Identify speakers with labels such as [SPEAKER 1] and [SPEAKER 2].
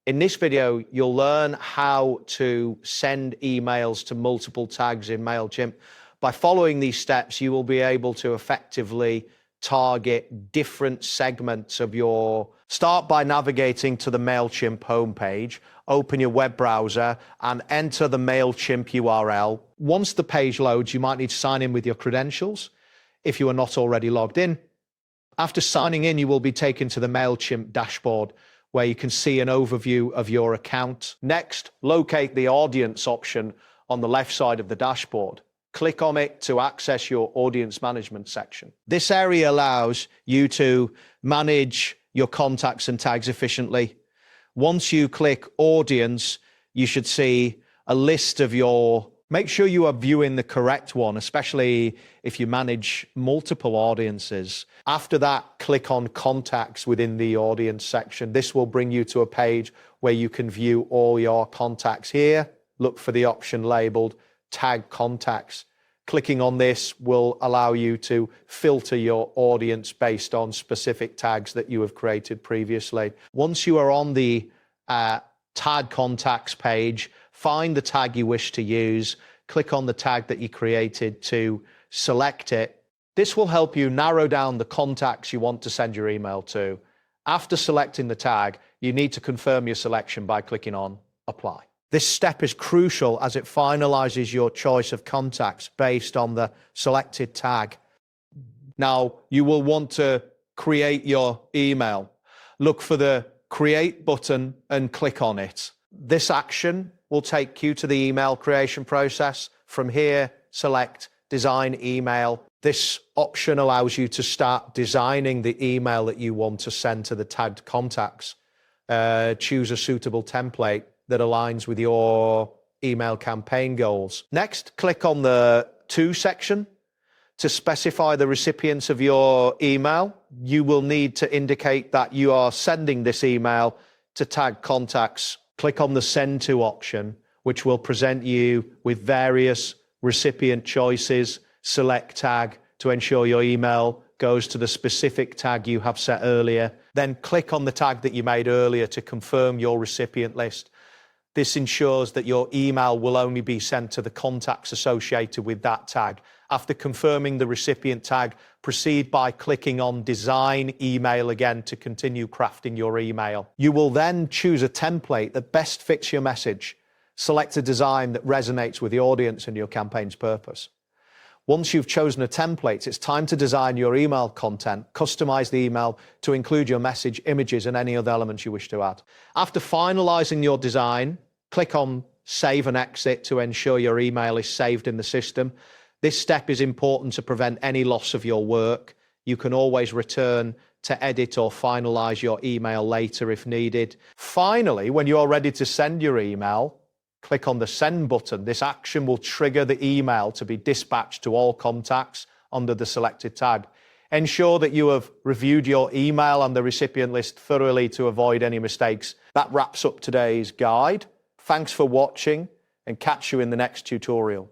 [SPEAKER 1] In this video, you'll learn how to send emails to multiple tags in Mailchimp. By following these steps, you will be able to effectively target different segments of your... Start by navigating to the Mailchimp homepage, open your web browser and enter the Mailchimp URL. Once the page loads, you might need to sign in with your credentials if you are not already logged in. After signing in, you will be taken to the Mailchimp dashboard, where you can see an overview of your account. Next, locate the audience option on the left side of the dashboard. Click on it to access your audience management section. This area allows you to manage your contacts and tags efficiently. Once you click audience, you should see a list of your... Make sure you are viewing the correct one, especially if you manage multiple audiences. After that, click on contacts within the audience section. This will bring you to a page where you can view all your contacts. Here, look for the option labeled Tag Contacts. Clicking on this will allow you to filter your audience based on specific tags that you have created previously. Once you are on the Tag Contacts page, find the tag you wish to use, click on the tag that you created to select it. This will help you narrow down the contacts you want to send your email to. After selecting the tag, you need to confirm your selection by clicking on Apply. This step is crucial as it finalizes your choice of contacts based on the selected tag. Now, you will want to create your email. Look for the Create button and click on it. This action will take you to the email creation process. From here, select Design Email. This option allows you to start designing the email that you want to send to the tagged contacts. Choose a suitable template that aligns with your email campaign goals. Next, click on the To section to specify the recipients of your email. You will need to indicate that you are sending this email to tagged contacts. Click on the Send To option, which will present you with various recipient choices. Select tag to ensure your email goes to the specific tag you have set earlier. Then click on the tag that you made earlier to confirm your recipient list. This ensures that your email will only be sent to the contacts associated with that tag. After confirming the recipient tag, proceed by clicking on Design Email again to continue crafting your email. You will then choose a template that best fits your message. Select a design that resonates with the audience and your campaign's purpose. Once you've chosen a template, it's time to design your email content. Customize the email to include your message, images, and any other elements you wish to add. After finalizing your design, click on Save and Exit to ensure your email is saved in the system. This step is important to prevent any loss of your work. You can always return to edit or finalize your email later if needed. Finally, when you are ready to send your email, click on the Send button. This action will trigger the email to be dispatched to all contacts under the selected tag. Ensure that you have reviewed your email and the recipient list thoroughly to avoid any mistakes. That wraps up today's guide. Thanks for watching and catch you in the next tutorial.